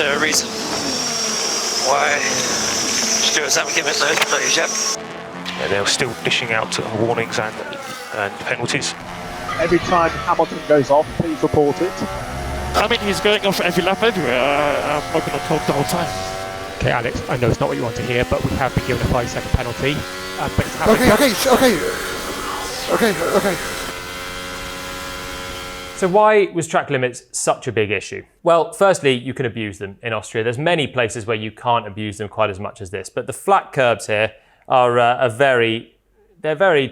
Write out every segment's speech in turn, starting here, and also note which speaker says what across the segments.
Speaker 1: a reason why stewards haven't given those yet.
Speaker 2: Yeah, they're still dishing out warnings and penalties.
Speaker 3: Every time Hamilton goes off, please report it.
Speaker 4: I mean, he's going off every lap everywhere. I'm not going to talk the whole time.
Speaker 3: Okay, Alex, I know it's not what you want to hear, but we have been given a 5-second penalty. But it's happening.
Speaker 5: Okay.
Speaker 6: So why was track limits such a big issue? Well, firstly, you can abuse them in Austria. There's many places where you can't abuse them quite as much as this, but the flat curbs here are very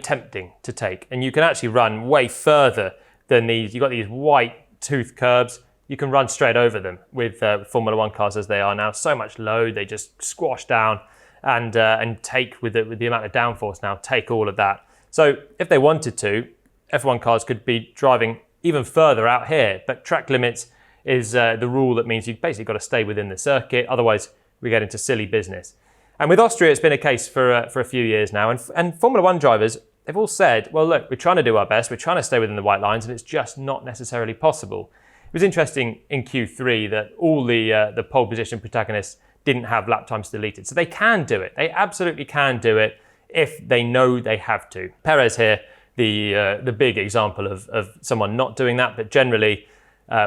Speaker 6: tempting to take, and you can actually run way further than these. You've got these white tooth curbs. You can run straight over them with Formula One cars as they are now. So much load, they just squash down and take with the amount of downforce now, take all of that. So if they wanted to, F1 cars could be driving even further out here, but track limits is the rule that means you've basically got to stay within the circuit, otherwise we get into silly business. And with Austria, it's been a case for a few years now, and Formula One drivers, they've all said, well look, we're trying to do our best, we're trying to stay within the white lines, and it's just not necessarily possible. It was interesting in Q3 that all the pole position protagonists didn't have lap times deleted. So they can do it. They absolutely can do it if they know they have to. Perez here, the big example of someone not doing that, but generally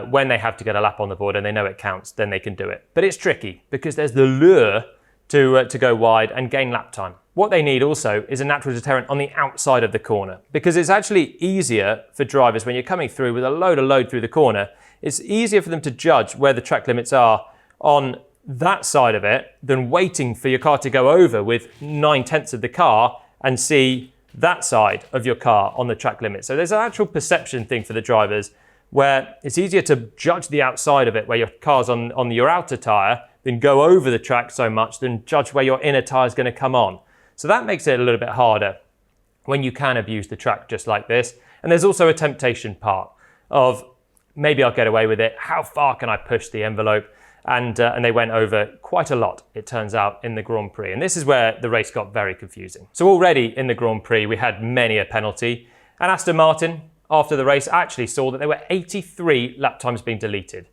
Speaker 6: when they have to get a lap on the board and they know it counts, then they can do it. But it's tricky because there's the lure to go wide and gain lap time. What they need also is a natural deterrent on the outside of the corner, because it's actually easier for drivers when you're coming through with a load of load through the corner. It's easier for them to judge where the track limits are on that side of it than waiting for your car to go over with 9/10 of the car and see that side of your car on the track limit. So there's an actual perception thing for the drivers where it's easier to judge the outside of it, where your car's on your outer tyre, than go over the track so much than judge where your inner tyre is going to come on. So that makes it a little bit harder when you can abuse the track just like this. And there's also a temptation part of maybe I'll get away with it. How far can I push the envelope? And they went over quite a lot, it turns out, in the Grand Prix. And this is where the race got very confusing. So already in the Grand Prix, we had many a penalty. And Aston Martin, after the race, actually saw that there were 83 lap times being deleted.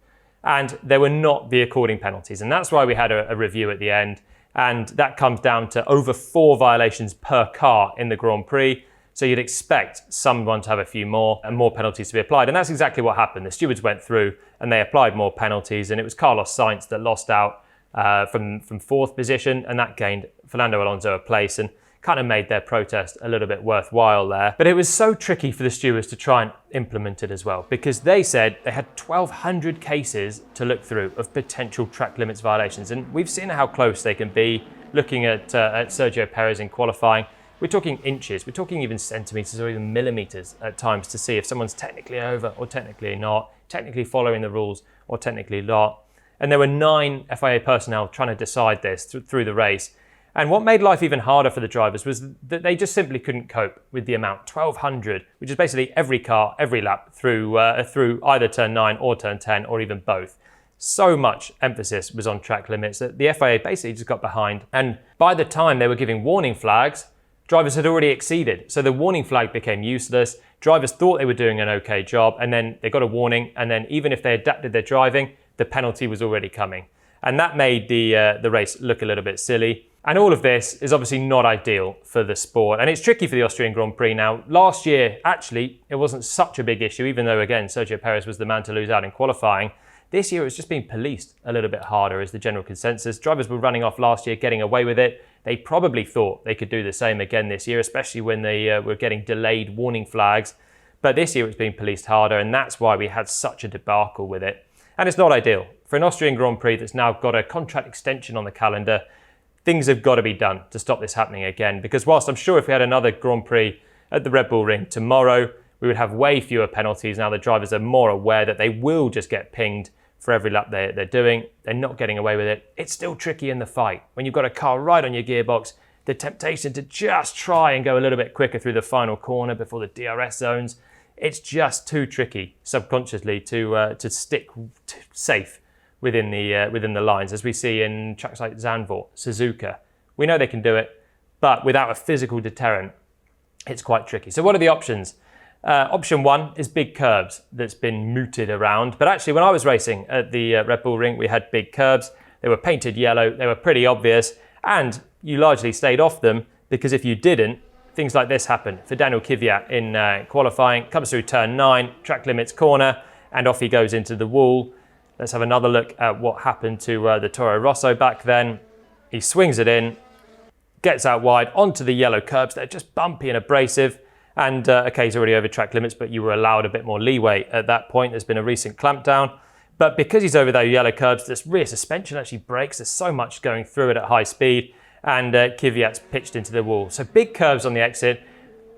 Speaker 6: And they were not the according penalties. And that's why we had a review at the end. And that comes down to over 4 violations per car in the Grand Prix. So you'd expect someone to have a few more and more penalties to be applied. And that's exactly what happened. The stewards went through and they applied more penalties. And it was Carlos Sainz that lost out from 4th position. And that gained Fernando Alonso a place and kind of made their protest a little bit worthwhile there. But it was so tricky for the stewards to try and implement it as well, because they said they had 1,200 cases to look through of potential track limits violations. And we've seen how close they can be looking at Sergio Perez in qualifying. We're talking inches, we're talking even centimetres or even millimetres at times to see if someone's technically over or technically not, technically following the rules or technically not. And there were 9 FIA personnel trying to decide this through the race. And what made life even harder for the drivers was that they just simply couldn't cope with the amount. 1,200, which is basically every car, every lap through either turn 9 or turn 10 or even both. So much emphasis was on track limits that the FIA basically just got behind. And by the time they were giving warning flags, drivers had already exceeded. So the warning flag became useless. Drivers thought they were doing an okay job, and then they got a warning. And then even if they adapted their driving, the penalty was already coming. And that made the race look a little bit silly. And all of this is obviously not ideal for the sport. And it's tricky for the Austrian Grand Prix now. Last year, actually, it wasn't such a big issue, even though, again, Sergio Perez was the man to lose out in qualifying. This year, it's just being policed a little bit harder is the general consensus. Drivers were running off last year, getting away with it. They probably thought they could do the same again this year, especially when they were getting delayed warning flags. But this year, it's being policed harder, and that's why we had such a debacle with it. And it's not ideal. For an Austrian Grand Prix that's now got a contract extension on the calendar, things have got to be done to stop this happening again. Because whilst I'm sure if we had another Grand Prix at the Red Bull Ring tomorrow, we would have way fewer penalties. Now the drivers are more aware that they will just get pinged for every lap they're doing. They're not getting away with it. It's still tricky in the fight. When you've got a car right on your gearbox, the temptation to just try and go a little bit quicker through the final corner before the DRS zones, it's just too tricky subconsciously to stick safe within the lines, as we see in tracks like Zandvoort, Suzuka. We know they can do it, but without a physical deterrent, it's quite tricky. So what are the options? Option 1 is big curbs that's been mooted around. But actually, when I was racing at the Red Bull Ring, we had big curbs. They were painted yellow. They were pretty obvious. And you largely stayed off them because if you didn't, things like this happen. For Daniel Kvyat in qualifying, comes through turn 9, track limits corner, and off he goes into the wall. Let's have another look at what happened to the Toro Rosso back then. He swings it in, gets out wide onto the yellow curbs. They're just bumpy and abrasive. And okay, he's already over track limits, but you were allowed a bit more leeway at that point. There's been a recent clampdown. But because he's over those yellow curbs, this rear suspension actually breaks. There's so much going through it at high speed. And Kvyat's pitched into the wall. So big curves on the exit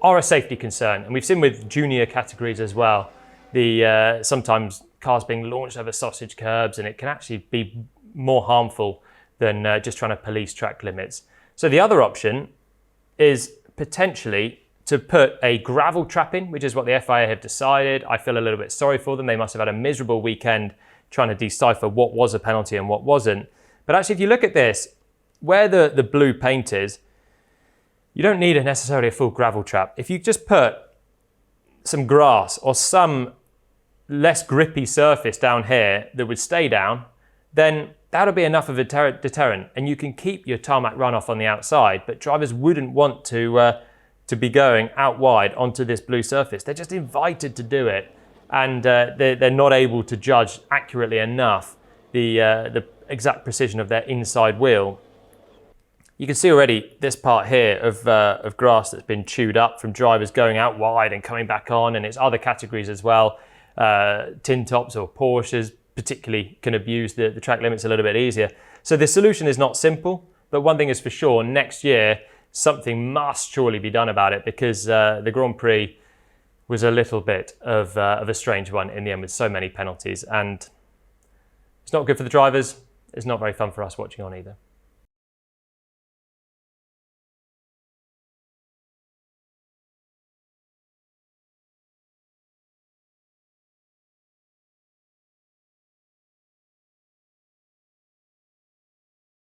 Speaker 6: are a safety concern. And we've seen with junior categories as well, the sometimes cars being launched over sausage curbs, and it can actually be more harmful than just trying to police track limits. So the other option is potentially to put a gravel trap in, which is what the FIA have decided. I feel a little bit sorry for them. They must have had a miserable weekend trying to decipher what was a penalty and what wasn't. But actually, if you look at this, where the blue paint is, you don't need necessarily a full gravel trap. If you just put some grass or some less grippy surface down here that would stay down, then that'll be enough of a deterrent. And you can keep your tarmac runoff on the outside, but drivers wouldn't want to be going out wide onto this blue surface. They're just invited to do it. And they're not able to judge accurately enough the exact precision of their inside wheel. You can see already this part here of grass that's been chewed up from drivers going out wide and coming back on, and it's other categories as well. Tin tops or Porsches particularly can abuse the track limits a little bit easier. So the solution is not simple, but one thing is for sure, next year something must surely be done about it, because the Grand Prix was a little bit of a strange one in the end with so many penalties, and it's not good for the drivers. It's not very fun for us watching on either.